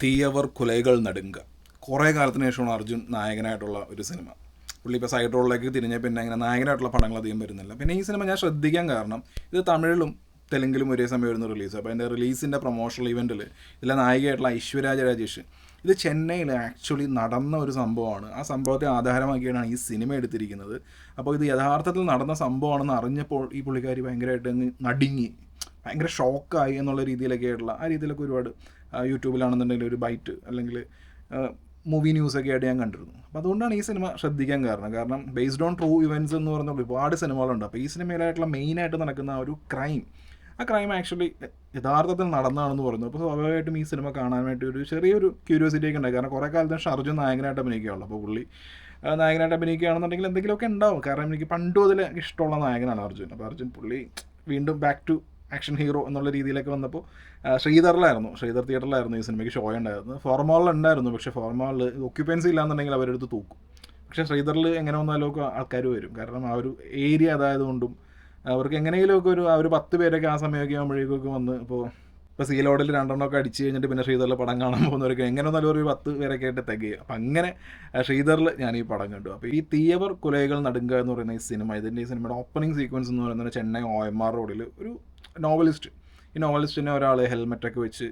തീയവർ കുലകൾ നടുങ്ക. കുറേ കാലത്തിന് ശേഷമാണ് അർജുൻ നായകനായിട്ടുള്ള ഒരു സിനിമ. പുള്ളി ഇപ്പോൾ സൈഡ് റോളിലേക്ക് തിരിഞ്ഞ പിന്നെ ഇങ്ങനെ നായകനായിട്ടുള്ള പടങ്ങൾ അധികം വരുന്നില്ല. പിന്നെ ഈ സിനിമ ഞാൻ ശ്രദ്ധിക്കാൻ കാരണം ഇത് തമിഴിലും തെലുങ്കിലും ഒരേ സമയം വരുന്ന റിലീസ്. അപ്പോൾ അതിൻ്റെ റിലീസിൻ്റെ പ്രൊമോഷണൽ ഇവൻറ്റിൽ ഇതിലെ നായികയായിട്ടുള്ള ഐശ്വര്യ രാജേഷ് ഇത് ചെന്നൈയിൽ ആക്ച്വലി നടന്ന ഒരു സംഭവമാണ്. ആ സംഭവത്തെ ആധാരമാക്കിയാണ് ഈ സിനിമ എടുത്തിരിക്കുന്നത്. അപ്പോൾ ഇത് യഥാർത്ഥത്തിൽ നടന്ന സംഭവമാണെന്ന് അറിഞ്ഞപ്പോൾ ഈ പുള്ളിക്കാരി ഭയങ്കരമായിട്ട് അങ്ങ് നടുങ്ങി, ഭയങ്കര ഷോക്കായി എന്നുള്ള രീതിയിലൊക്കെ ആയിട്ടുള്ള ആ രീതിയിലൊക്കെ ഒരുപാട് യൂട്യൂബിലാണെന്നുണ്ടെങ്കിൽ ഒരു ബൈറ്റ് അല്ലെങ്കിൽ മൂവി ന്യൂസൊക്കെ ആയിട്ട് ഞാൻ കണ്ടിരുന്നു. അപ്പോൾ അതുകൊണ്ടാണ് ഈ സിനിമ ശ്രദ്ധിക്കാൻ കാരണം ബേസ്ഡ് ഓൺ ട്രൂ ഇവൻറ്റ്സ് എന്ന് പറഞ്ഞ ഒരുപാട് സിനിമകളുണ്ട്. അപ്പോൾ ഈ സിനിമയിലായിട്ടുള്ള മെയിനായിട്ട് നടക്കുന്ന ആ ഒരു ആ ക്രൈം ആക്ച്വലി യഥാർത്ഥത്തിൽ നടന്നതാണെന്ന് പറയുന്നു. അപ്പോൾ സ്വാഭാവികമായിട്ടും ഈ സിനിമ കാണാൻ വേണ്ടി ഒരു ചെറിയൊരു ക്യൂരിയോസിറ്റി ഒക്കെ ഉണ്ടായി. കാരണം കുറേ കാലത്തിന് ശേഷം അർജുൻ നായകനായിട്ട് അഭിനയിക്കുകയുള്ളൂ. അപ്പോൾ പുള്ളി നായകനായിട്ട് അഭിനയിക്കുകയാണെന്നുണ്ടെങ്കിൽ എന്തെങ്കിലുമൊക്കെ ഉണ്ടാവും. കാരണം എനിക്ക് പണ്ടും അതിൽ ഇഷ്ടമുള്ള നായകനാണ് അർജുൻ. അപ്പോൾ അർജുൻ പുള്ളി വീണ്ടും ബാക്ക് ടു ആക്ഷൻ ഹീറോ എന്നുള്ള രീതിയിലൊക്കെ വന്നപ്പോൾ ശ്രീധർ തിയേറ്ററിലായിരുന്നു ഈ സിനിമയ്ക്ക് ഷോ ഉണ്ടായിരുന്നു. ഫോർമാളിൽ ഉണ്ടായിരുന്നു, പക്ഷേ ഫോർമാളിൽ ഒക്യുപ്പൻസി ഇല്ലാന്നുണ്ടെങ്കിൽ അവരെടുത്ത് തൂക്കും. പക്ഷേ ശ്രീധറിൽ എങ്ങനെ വന്നാലും ആൾക്കാർ വരും. കാരണം ആ ഒരു ഏരിയ അതായതുകൊണ്ടും അവർക്ക് എങ്ങനെയെങ്കിലുമൊക്കെ ആ ഒരു 10 പേരൊക്കെ ആ സമയമൊക്കെ ആകുമ്പോഴേക്കൊക്കെ വന്ന് ഇപ്പോൾ സീലോഡിൽ 2 അടിച്ച് കഴിഞ്ഞിട്ട് പിന്നെ ശ്രീധറിൽ പടം കാണാൻ പോകുന്നവരൊക്കെ എങ്ങനെ വന്നാലും ഒരു 10 പേരൊക്കെ ആയിട്ട് തികയും. അപ്പം അങ്ങനെ ശ്രീധറിൽ ഞാൻ ഈ പടം കണ്ടു. അപ്പോൾ ഈ തീയവർ കുലകൾ നടുങ്ക എന്ന് പറയുന്ന ഈ സിനിമയുടെ ഓപ്പണിംഗ് സീക്വൻസ് എന്ന് പറയുന്നത് ചെന്നൈ OMR റോഡിൽ ഒരു ഈ നോവലിസ്റ്റിനെ ഒരാൾ ഹെൽമെറ്റൊക്കെ വെച്ച്,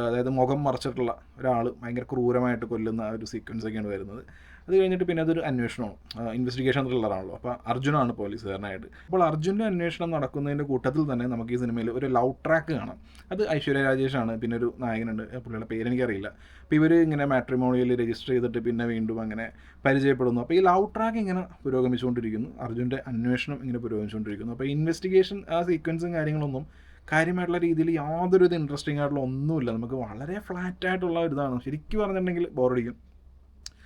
അതായത് മുഖം മറച്ചിട്ടുള്ള ഒരാൾ ഭയങ്കര ക്രൂരമായിട്ട് കൊല്ലുന്ന ആ ഒരു സീക്വൻസൊക്കെയാണ് വരുന്നത്. അത് കഴിഞ്ഞിട്ട് പിന്നെ അതൊരു അന്വേഷണമാണ്, ഇൻവെസ്റ്റിഗേഷൻ ത്രില്ലറാണല്ലോ. അപ്പോൾ അർജുനാണ് പോലീസുകാരനായിട്ട്. അപ്പോൾ അർജുൻ്റെ അന്വേഷണം നടക്കുന്നതിൻ്റെ കൂട്ടത്തിൽ തന്നെ നമുക്ക് ഈ സിനിമയിൽ ഒരു ലവ് ട്രാക്ക് കാണാം. അത് ഐശ്വര്യ രാജേഷാണ്. പിന്നെ ഒരു നായകനുണ്ട്, പുള്ളിയുടെ പേരെനിക്കറിയില്ല. അപ്പോൾ ഇവർ ഇങ്ങനെ മാട്രിമോണിയൽ രജിസ്റ്റർ ചെയ്തിട്ട് പിന്നെ വീണ്ടും അങ്ങനെ പരിചയപ്പെടുന്നു. അപ്പോൾ ഈ ലവ് ട്രാക്ക് ഇങ്ങനെ പുരോഗമിച്ചുകൊണ്ടിരിക്കുന്നു, അർജുൻ്റെ അന്വേഷണം ഇങ്ങനെ പുരോഗമിച്ചുകൊണ്ടിരിക്കുന്നു. അപ്പോൾ ഇൻവെസ്റ്റിഗേഷൻ ആ സീക്വൻസും കാര്യങ്ങളൊന്നും കാര്യമായിട്ടുള്ള രീതിയിൽ യാതൊരു ഇത് ഇൻട്രസ്റ്റിംഗ് ആയിട്ടുള്ള ഒന്നുമില്ല. നമുക്ക് വളരെ ഫ്ലാറ്റായിട്ടുള്ള ഒരു ഇതാണ്. ശരിക്കും പറഞ്ഞിട്ടുണ്ടെങ്കിൽ ബോറടിക്കും.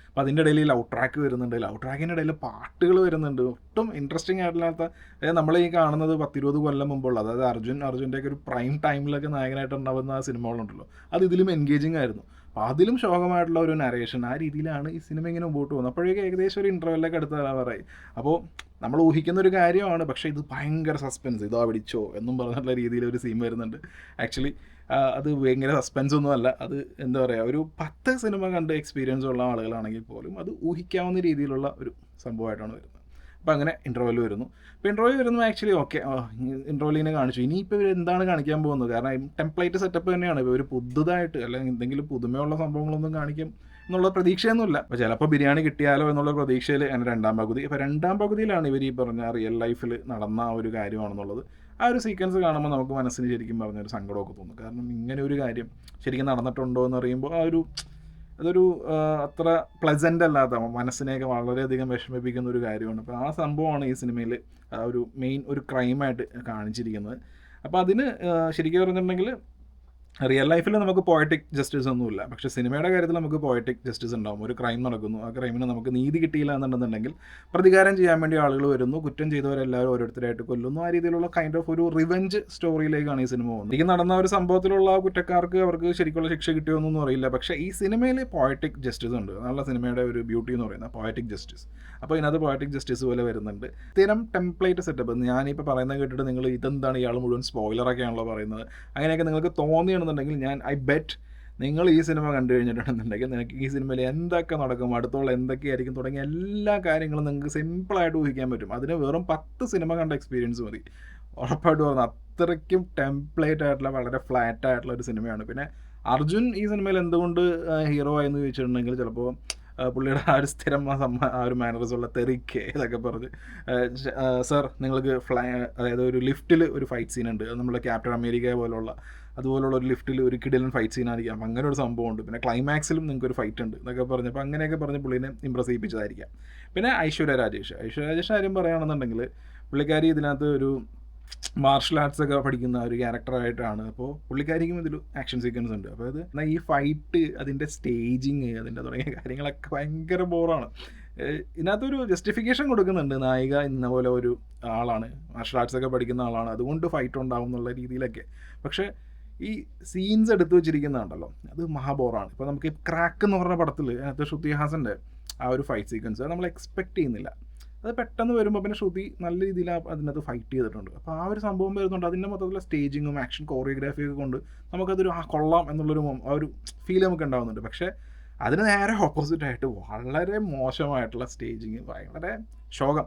അപ്പോൾ അതിൻ്റെ ഇടയിൽ ലവ് ട്രാക്ക് വരുന്നുണ്ട്, ലവ് ട്രാക്കിൻ്റെ ഇടയിൽ പാട്ടുകൾ വരുന്നുണ്ട്. ഒട്ടും ഇൻട്രസ്റ്റിംഗ് ആയിട്ടില്ലാത്ത, അതായത് നമ്മൾ ഈ കാണുന്നത് 10-20 കൊല്ലം മുമ്പുള്ള, അതായത് അർജുൻ്റെയൊക്കെ ഒരു പ്രൈം ടൈമിലൊക്കെ നായകനായിട്ടുണ്ടാവുന്ന ആ സിനിമകളുണ്ടല്ലോ, അത് ഇതിലും എൻഗേജിങ് ആയിരുന്നു. അപ്പോൾ അതിലും ശോകമായിട്ടുള്ള ഒരു നരേഷൻ, ആ രീതിയിലാണ് ഈ സിനിമ ഇങ്ങനെ മുമ്പോട്ട് പോകുന്നത്. അപ്പോഴേക്കും ഏകദേശം ഒരു ഇൻ്റർവെല്ലൊക്കെ അടുത്ത് പറയായി. അപ്പോൾ നമ്മൾ ഊഹിക്കുന്ന ഒരു കാര്യമാണ്, പക്ഷേ ഇത് ഭയങ്കര സസ്പെൻസ്, ഇതോ പിടിച്ചോ എന്നും പറഞ്ഞിട്ടുള്ള രീതിയിൽ ഒരു സീൻ വരുന്നുണ്ട്. ആക്ച്വലി അത് ഭയങ്കര സസ്പെൻസ് ഒന്നുമല്ല. അത് എന്താ പറയുക, ഒരു 10 സിനിമ കണ്ട് എക്സ്പീരിയൻസ് ഉള്ള ആളുകളാണെങ്കിൽ പോലും അത് ഊഹിക്കാവുന്ന രീതിയിലുള്ള ഒരു സംഭവമായിട്ടാണ് വരുന്നത്. അപ്പോൾ അങ്ങനെ ഇൻ്റർവെൽ വരുന്നു. അപ്പോൾ ഇൻ്റർവെൽ വരുന്നു ആക്ച്വലി ഓക്കെ, ഇൻ്റർവെല്ലിനെ കാണിച്ചു. ഇനിയിപ്പോൾ ഇവർ എന്താണ് കാണിക്കാൻ പോകുന്നത്? കാരണം ടെംപ്ലേറ്റ് സെറ്റപ്പ് തന്നെയാണ്. ഇപ്പോൾ ഒരു പുതുതായിട്ട് അല്ലെങ്കിൽ എന്തെങ്കിലും പുതുമയുള്ള സംഭവങ്ങളൊന്നും കാണിക്കും എന്നുള്ള പ്രതീക്ഷയൊന്നുമില്ല. അപ്പോൾ ചിലപ്പോൾ ബിരിയാണി കിട്ടിയാലോ എന്നുള്ള പ്രതീക്ഷയിൽ അങ്ങനെ 2ാം പകുതി. അപ്പോൾ 2ാം പകുതിയിലാണ് ഇവർ ഈ പറഞ്ഞ റിയൽ ലൈഫിൽ നടന്ന ആ ഒരു കാര്യമാണെന്നുള്ളത്. ആ ഒരു സീക്വൻസ് കാണുമ്പോൾ നമുക്ക് മനസ്സിന് ശരിക്കും പറഞ്ഞൊരു സങ്കടമൊക്കെ തോന്നും. കാരണം ഇങ്ങനെ ഒരു കാര്യം ശരിക്കും നടന്നിട്ടുണ്ടോ എന്ന് അറിയുമ്പോൾ അതൊരു അത്ര പ്ലസൻ്റ് അല്ലാത്ത, മനസ്സിനെയൊക്കെ വളരെയധികം വിഷമിപ്പിക്കുന്ന ഒരു കാര്യമാണ്. അപ്പോൾ ആ സംഭവമാണ് ഈ സിനിമയിൽ ആ ഒരു മെയിൻ ഒരു ക്രൈമായിട്ട് കാണിച്ചിരിക്കുന്നത്. അപ്പോൾ അതിന് ശരിക്കും പറഞ്ഞിട്ടുണ്ടെങ്കിൽ റിയൽ ലൈഫിൽ നമുക്ക് പോയറ്റിക് ജസ്റ്റിസ് ഒന്നുമില്ല, പക്ഷേ സിനിമയുടെ കാര്യത്തിൽ നമുക്ക് പോയറ്റിക് ജസ്റ്റിസ് ഉണ്ടാവും. ഒരു ക്രൈം നടക്കുന്നു, ആ ക്രൈമിന് നമുക്ക് നീതി കിട്ടിയില്ല എന്നുണ്ടെന്നുണ്ടെങ്കിൽ പ്രതികാരം ചെയ്യാൻ വേണ്ടി ആളുകൾ വരുന്നു, കുറ്റം ചെയ്തവരെല്ലാവരും ഓരോരുത്തരായിട്ട് കൊല്ലുന്നു. ആ രീതിയിലുള്ള കൈൻഡ് ഓഫ് ഒരു റിവെഞ്ച് സ്റ്റോറിയിലേക്കാണ് ഈ സിനിമ പോകുന്നത്. എനിക്ക് നടന്ന ഒരു സംഭവത്തിലുള്ള കുറ്റക്കാർക്ക് അവർക്ക് ശരിക്കുള്ള ശിക്ഷ കിട്ടിയോന്നൊന്നും അറിയില്ല, പക്ഷേ ഈ സിനിമയിൽ പോയറ്റിക് ജസ്റ്റിസ് ഉണ്ട്. നല്ല സിനിമയുടെ ഒരു ബ്യൂട്ടി എന്ന് പറയുന്നത് പോയറ്റിക് ജസ്റ്റിസ്. അപ്പോൾ ഇതിനകത്ത് പോയറ്റിക് ജസ്റ്റിസ് പോലെ വരുന്നുണ്ട്. സ്ഥിരം ടെംപ്ലേറ്റ് സെറ്റപ്പ്. ഞാനിപ്പോൾ പറയുന്നത് കേട്ടിട്ട് നിങ്ങൾ ഇതെന്താണ് ഇയാൾ മുഴുവൻ സ്പോയിലറൊക്കെയാണല്ലോ പറയുന്നത്, അങ്ങനെയൊക്കെ നിങ്ങൾക്ക് തോന്നിയാണ് ണ്ടെങ്കിൽ ഐ ബെറ്റ് നിങ്ങൾ ഈ സിനിമ കണ്ടു കഴിഞ്ഞിട്ടുണ്ടെന്നുണ്ടെങ്കിൽ നിങ്ങൾക്ക് ഈ സിനിമയിൽ എന്തൊക്കെ നടക്കും, അടുത്തുള്ള എന്തൊക്കെയായിരിക്കും തുടങ്ങിയ എല്ലാ കാര്യങ്ങളും നിങ്ങൾക്ക് സിമ്പിളായിട്ട് ഊഹിക്കാൻ പറ്റും. അതിന് വെറും 10 സിനിമ കണ്ട എക്സ്പീരിയൻസ് മതി. ഉറപ്പായിട്ട് പറഞ്ഞു, അത്രയ്ക്കും ടെംപ്ലേറ്റ് ആയിട്ടുള്ള വളരെ ഫ്ലാറ്റ് ആയിട്ടുള്ള ഒരു സിനിമയാണ്. പിന്നെ അർജുൻ ഈ സിനിമയിൽ എന്തുകൊണ്ട് ഹീറോ ആയെന്ന് ചോദിച്ചിട്ടുണ്ടെങ്കിൽ ചിലപ്പോൾ പുള്ളിയുടെ ആ ഒരു സ്ഥിരം ആ ഒരു മാനറിസമുള്ള തെറിക്ക് ഇതൊക്കെ പറഞ്ഞ് സർ നിങ്ങൾക്ക് അതായത് ഒരു ലിഫ്റ്റിൽ ഒരു ഫൈറ്റ് സീൻ ഉണ്ട്, നമ്മുടെ ക്യാപ്റ്റൻ അമേരിക്ക അതുപോലുള്ള ഒരു ലിഫ്റ്റിൽ ഒരു കിടിലൻ ഫൈറ്റ് സീൻ ആയിരിക്കാം, അങ്ങനെ ഒരു സംഭവമുണ്ട്. പിന്നെ ക്ലൈമാക്സിലും നിങ്ങൾക്ക് ഒരു ഫൈറ്റ് ഉണ്ട് എന്നൊക്കെ പറഞ്ഞപ്പോൾ അങ്ങനെയൊക്കെ പറഞ്ഞ് പുള്ളിനെ ഇമ്പ്രസ് ചെയ്യിപ്പിച്ചതായിരിക്കാം. പിന്നെ ഐശ്വര്യ രാജേഷ് കാര്യം പറയുകയാണെന്നുണ്ടെങ്കിൽ പുള്ളിക്കാരി ഇതിനകത്ത് ഒരു മാർഷൽ ആർട്സ് ഒക്കെ പഠിക്കുന്ന ഒരു ക്യാരക്ടറായിട്ടാണ്. അപ്പോൾ പുള്ളിക്കാരിക്കും ഇതിൽ ആക്ഷൻ സീക്വൻസ് ഉണ്ട്. അപ്പോൾ അത് ഈ ഫൈറ്റ്, അതിൻ്റെ സ്റ്റേജിങ്, അതിൻ്റെ തുടങ്ങിയ കാര്യങ്ങളൊക്കെ ഭയങ്കര ബോറാണ്. ഇതിനകത്തൊരു ജസ്റ്റിഫിക്കേഷൻ കൊടുക്കുന്നുണ്ട്, നായിക ഇന്ന പോലെ ഒരു ആളാണ്, മാർഷൽ ആർട്സ് ഒക്കെ പഠിക്കുന്ന ആളാണ്, അതുകൊണ്ട് ഫൈറ്റ് ഉണ്ടാവും എന്നുള്ള രീതിയിലൊക്കെ. പക്ഷേ ഈ സീൻസ് എടുത്തു വെച്ചിരിക്കുന്നതുണ്ടല്ലോ, അത് മഹാബോറാണ്. ഇപ്പോൾ നമുക്ക് ക്രാക്ക് എന്ന് പറഞ്ഞ പടത്തിൽ അതിനകത്ത് ശ്രുതി ഹാസൻ്റെ ആ ഒരു ഫൈറ്റ് സീക്വൻസ് നമ്മൾ എക്സ്പെക്റ്റ് ചെയ്യുന്നില്ല. അത് പെട്ടെന്ന് വരുമ്പോൾ പിന്നെ ശ്രുതി നല്ല രീതിയിൽ അതിനകത്ത് ഫൈറ്റ് ചെയ്തിട്ടുണ്ട്. അപ്പോൾ ആ ഒരു സംഭവം വരുന്നുണ്ട്. അതിൻ്റെ മൊത്തത്തിലുള്ള സ്റ്റേജിങ്ങും ആക്ഷൻ കോറിയോഗ്രാഫിയൊക്കെ കൊണ്ട് നമുക്കതൊരു കൊള്ളാം എന്നുള്ളൊരു ആ ഒരു ഫീൽ നമുക്ക് ഉണ്ടാകുന്നുണ്ട്. പക്ഷേ അതിന് നേരെ ഓപ്പോസിറ്റായിട്ട് വളരെ മോശമായിട്ടുള്ള സ്റ്റേജിങ്, വളരെ ശോകം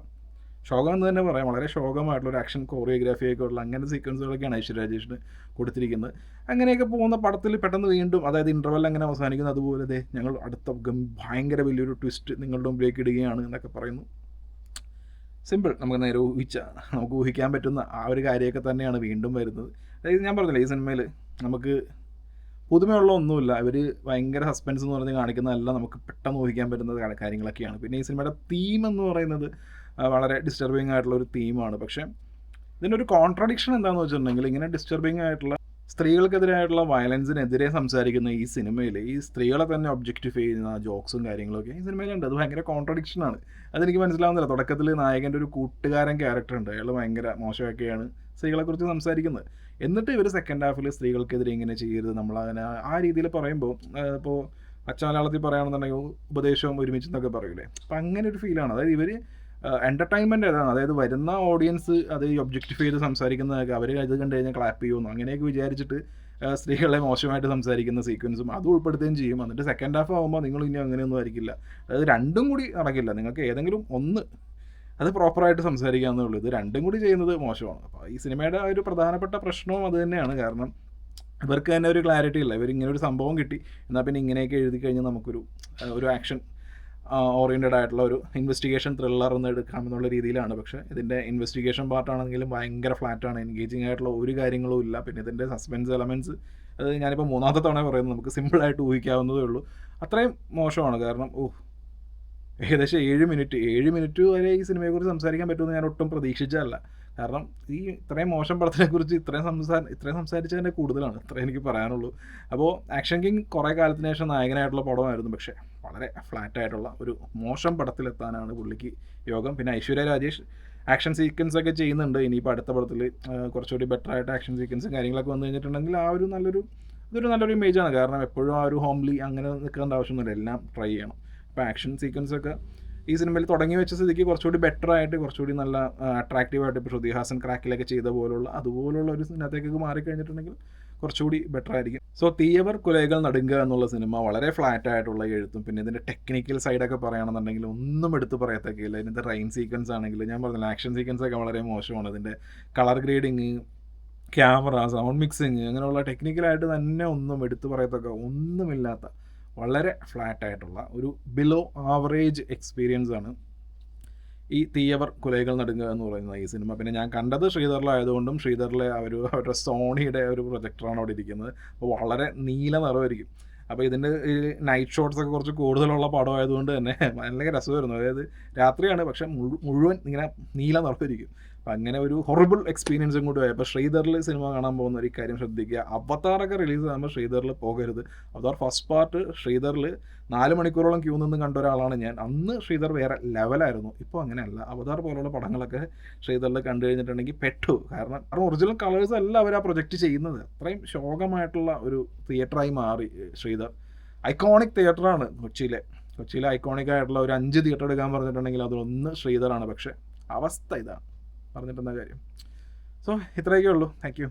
എന്ന് തന്നെ പറയാം. വളരെ ശോകമായിട്ടുള്ള ഒരു ആക്ഷൻ കോറിയോഗ്രാഫിയൊക്കെ ഉള്ള അങ്ങനത്തെ സീക്വൻസുകളൊക്കെയാണ് ഐശ്വര്യ രാജേഷിന് കൊടുത്തിരിക്കുന്നത്. അങ്ങനെയൊക്കെ പോകുന്ന പടത്തിൽ പെട്ടെന്ന് വീണ്ടും, അതായത് ഇൻ്റർവെൽ അങ്ങനെ അവസാനിക്കുന്നു, അതുപോലെ ഞങ്ങൾ അടുത്ത ഭയങ്കര വലിയൊരു ട്വിസ്റ്റ് നിങ്ങളുടെ മുമ്പിലേക്ക് ഇടുകയാണ് എന്നൊക്കെ പറയുന്നു. സിമ്പിൾ, നമുക്ക് നേരെ നമുക്ക് ഊഹിക്കാൻ പറ്റുന്ന ആ ഒരു കാര്യമൊക്കെ തന്നെയാണ് വീണ്ടും വരുന്നത്. അതായത് ഞാൻ പറഞ്ഞില്ല, ഈ സിനിമയിൽ നമുക്ക് പുതുമയുള്ള ഒന്നുമില്ല. ഇവർ ഭയങ്കര സസ്പെൻസ് എന്ന് പറഞ്ഞ് കാണിക്കുന്നതെല്ലാം നമുക്ക് പെട്ടെന്ന് ഊഹിക്കാൻ പറ്റുന്ന കാര്യങ്ങളൊക്കെയാണ്. പിന്നെ ഈ സിനിമയുടെ തീം എന്ന് പറയുന്നത് വളരെ ഡിസ്റ്റർബിങ് ആയിട്ടുള്ള ഒരു തീമാണ്. പക്ഷേ ഇതിൻ്റെ ഒരു കോൺട്രഡിക്ഷൻ എന്താണെന്ന് വെച്ചിട്ടുണ്ടെങ്കിൽ, ഇങ്ങനെ ഡിസ്റ്റർബിങ് ആയിട്ടുള്ള സ്ത്രീകൾക്കെതിരായിട്ടുള്ള വയലൻസിനെതിരെ സംസാരിക്കുന്ന ഈ സിനിമയിൽ ഈ സ്ത്രീകളെ തന്നെ ഒബ്ജക്റ്റിഫൈ ചെയ്യുന്ന ജോക്സും കാര്യങ്ങളൊക്കെ ഈ സിനിമയിലുണ്ട്. അത് ഭയങ്കര കോൺട്രഡിക്ഷനാണ്. അതെനിക്ക് മനസ്സിലാവുന്നില്ല. തുടക്കത്തിൽ നായകൻ്റെ ഒരു കൂട്ടുകാരൻ ക്യാരക്ടറുണ്ട്, അയാൾ ഭയങ്കര മോശമൊക്കെയാണ് സ്ത്രീകളെക്കുറിച്ച് സംസാരിക്കുന്നത്. എന്നിട്ട് ഇവർ സെക്കൻഡ് ഹാഫിൽ സ്ത്രീകൾക്കെതിരെ ഇങ്ങനെ ചെയ്യരുത്, നമ്മളങ്ങനെ ആ രീതിയിൽ പറയുമ്പോൾ, ഇപ്പോൾ പച്ചമലയാളത്തിൽ പറയുകയാണെന്നുണ്ടെങ്കിൽ ഉപദേശവും ഒരുമിച്ചെന്നൊക്കെ പറയൂലേ, അപ്പം അങ്ങനെ ഒരു ഫീലാണ്. അതായത് ഇവർ എൻ്റർടൈൻമെൻറ്റ് ഏതാണ്, അതായത് വരുന്ന ഓഡിയൻസ് അത് ഒബ്ജക്റ്റിഫൈ ചെയ്ത് സംസാരിക്കുന്നതൊക്കെ അവർ ഇത് കണ്ടു കഴിഞ്ഞാൽ ക്ലാപ്പ് ചെയ്യുമെന്നു അങ്ങനെയൊക്കെ വിചാരിച്ചിട്ട് സ്ത്രീകളെ മോശമായിട്ട് സംസാരിക്കുന്ന സീക്വൻസും അത് ഉൾപ്പെടുത്തുകയും ചെയ്യും. എന്നിട്ട് സെക്കൻഡ് ഹാഫ് ആകുമ്പോൾ നിങ്ങൾ ഇനി അങ്ങനെയൊന്നും ആയിരിക്കില്ല, അതായത് രണ്ടും കൂടി നടക്കില്ല. നിങ്ങൾക്ക് ഏതെങ്കിലും ഒന്ന് അത് പ്രോപ്പറായിട്ട് സംസാരിക്കാമെന്നേ ഉള്ളൂ. ഇത് രണ്ടും കൂടി ചെയ്യുന്നത് മോശമാണ്. അപ്പോൾ ഈ സിനിമയുടെ ഒരു പ്രധാനപ്പെട്ട പ്രശ്നവും അത് തന്നെയാണ്. കാരണം ഇവർക്ക് തന്നെ ഒരു ക്ലാരിറ്റി ഇല്ല. ഇവരിങ്ങനെ ഒരു സംഭവം കിട്ടി, എന്നാൽ പിന്നെ ഇങ്ങനെയൊക്കെ എഴുതി കഴിഞ്ഞാൽ നമുക്കൊരു ആക്ഷൻ ഓറിയൻറ്റഡ് ആയിട്ടുള്ള ഒരു ഇൻവെസ്റ്റിഗേഷൻ ത്രില്ലർ എന്ന് എടുക്കാമെന്നുള്ള രീതിയിലാണ്. പക്ഷേ ഇതിൻ്റെ ഇൻവെസ്റ്റിഗേഷൻ പാർട്ടാണെങ്കിലും ഭയങ്കര ഫ്ലാറ്റാണ്, എൻഗേജിങ് ആയിട്ടുള്ള ഒരു കാര്യങ്ങളും ഇല്ല. പിന്നെ ഇതിൻ്റെ സസ്പെൻസ് എലമെൻറ്റ്സ്, അത് ഞാനിപ്പോൾ മൂന്നാമത്തെ തവണ പറയുന്നത്, നമുക്ക് സിമ്പിളായിട്ട് ഊഹിക്കാവുന്നതേ ഉള്ളൂ. അത്രയും മോശമാണ്. കാരണം ഏകദേശം 7 മിനിറ്റ് വരെ ഈ സിനിമയെക്കുറിച്ച് സംസാരിക്കാൻ പറ്റുമെന്ന് ഞാൻ ഒട്ടും പ്രതീക്ഷിച്ചതല്ല. കാരണം ഈ ഇത്രയും മോശം പടത്തിനെക്കുറിച്ച് ഇത്രയും സംസാരിച്ചതിൻ്റെ കൂടുതലാണ്, ഇത്രയും എനിക്ക് പറയാനുള്ളൂ. അപ്പോൾ ആക്ഷൻ കിങ് കുറേ കാലത്തിന് ശേഷം നായകനായിട്ടുള്ള പടമായിരുന്നു, പക്ഷേ വളരെ ഫ്ലാറ്റായിട്ടുള്ള ഒരു മോശം പടത്തിലെത്താനാണ് പുള്ളിക്ക് യോഗം. പിന്നെ ഐശ്വര്യ രാജേഷ് ആക്ഷൻ സീക്വൻസ് ഒക്കെ ചെയ്യുന്നുണ്ട്. ഇനിയിപ്പോൾ അടുത്ത പടത്തിൽ കുറച്ചുകൂടി ബെറ്റർ ആയിട്ട് ആക്ഷൻ സീക്വൻസും കാര്യങ്ങളൊക്കെ വന്നു കഴിഞ്ഞിട്ടുണ്ടെങ്കിൽ ഇതൊരു നല്ലൊരു ഇമേജാണ്. കാരണം എപ്പോഴും ആ ഒരു ഹോംലി അങ്ങനെ നിൽക്കേണ്ട ആവശ്യമൊന്നുമില്ല, എല്ലാം ട്രൈ ചെയ്യണം. ഇപ്പോൾ ആക്ഷൻ സീക്വൻസൊക്കെ ഈ സിനിമയിൽ തുടങ്ങി വെച്ച സ്ഥിതിക്ക് കുറച്ചുകൂടി ബെറ്റർ ആയിട്ട്, കുറച്ചുകൂടി നല്ല അട്രാക്റ്റീവായിട്ട്, ഇപ്പോൾ ശ്രുതി ഹാസൻ ക്രാക്കിലൊക്കെ ചെയ്ത അതുപോലുള്ള ഒരു സിനിമത്തേക്ക് മാറിക്കഴിഞ്ഞിട്ടുണ്ടെങ്കിൽ കുറച്ചുകൂടി ബെറ്റർ ആയിരിക്കും. സോ തീയവർ കുലകൾ നടുങ്ങുക എന്നുള്ള സിനിമ വളരെ ഫ്ലാറ്റ് ആയിട്ടുള്ള എഴുത്തും, പിന്നെ ഇതിൻ്റെ ടെക്നിക്കൽ സൈഡൊക്കെ പറയുകയാണെന്നുണ്ടെങ്കിൽ ഒന്നും എടുത്ത് പറയത്തൊക്കെയില്ല. ഇതിൻ്റെ റെയിൻ സീക്വൻസ് ആണെങ്കിൽ ഞാൻ പറഞ്ഞില്ല, ആക്ഷൻ സീക്വൻസൊക്കെ വളരെ മോശമാണ്. ഇതിൻ്റെ colour grading, camera, sound mixing, അങ്ങനെയുള്ള ടെക്നിക്കലായിട്ട് തന്നെ ഒന്നും എടുത്ത് പറയത്തൊക്കെ ഒന്നുമില്ലാത്ത വളരെ ഫ്ലാറ്റായിട്ടുള്ള ഒരു ബിലോ ആവറേജ് എക്സ്പീരിയൻസ് ആണ് ഈ തീയവർ കുലകൾ നടുങ്ങുക എന്ന് പറയുന്ന ഈ സിനിമ. പിന്നെ ഞാൻ കണ്ടത് ശ്രീധറിലായതുകൊണ്ടും ശ്രീധറിലെ അവരുടെ സോണിയുടെ ഒരു പ്രൊജക്ടറാണ് അവിടെ ഇരിക്കുന്നത്. അപ്പോൾ വളരെ നീല നിറമായിരിക്കും. അപ്പോൾ ഇതിൻ്റെ ഈ നൈറ്റ് ഷോട്ട്സൊക്കെ കുറച്ച് കൂടുതലുള്ള പടമായതുകൊണ്ട് തന്നെ നല്ല രസമായിരുന്നു. അതായത് രാത്രിയാണ്, പക്ഷേ മുഴുവൻ ഇങ്ങനെ നീല നിറമായിരിക്കും. അപ്പം അങ്ങനെ ഒരു ഹൊറിബിൾ എക്സ്പീരിയൻസും കൂടി ആയി. അപ്പോൾ ശ്രീധറിൽ സിനിമ കാണാൻ പോകുന്ന ഒരു കാര്യം ശ്രദ്ധിക്കുക, അവതാറൊക്കെ റിലീസ് ആകുമ്പോൾ ശ്രീധറിൽ പോകരുത്. അവതാർ ഫസ്റ്റ് പാർട്ട് ശ്രീധറിൽ 4 മണിക്കൂറോളം ക്യൂ നിന്ന് കണ്ട ഒരാളാണ് ഞാൻ. അന്ന് ശ്രീധർ വേറെ ലെവലായിരുന്നു, ഇപ്പോൾ അങ്ങനെയല്ല. അവതാർ പോലുള്ള പടങ്ങളൊക്കെ ശ്രീധറിൽ കണ്ടു കഴിഞ്ഞിട്ടുണ്ടെങ്കിൽ പെട്ടു. കാരണം ഒറിജിനൽ കളേഴ്സ് അല്ല അവർ ആ പ്രൊജക്റ്റ് ചെയ്യുന്നത്. അത്രയും ശോകമായിട്ടുള്ള ഒരു തിയേറ്ററായി മാറി ശ്രീധർ. ഐക്കോണിക് തിയേറ്ററാണ് കൊച്ചിയിലെ ഐക്കോണിക് ആയിട്ടുള്ള ഒരു 5 തിയേറ്റർ എടുക്കാൻ പറഞ്ഞിട്ടുണ്ടെങ്കിൽ അതിലൊന്ന് ശ്രീധറാണ്. പക്ഷേ അവസ്ഥ ഇതാണ്, പറഞ്ഞിട്ടെന്താ കാര്യം. സോ ഇത്രയൊക്കെ ഉള്ളൂ. Thank you.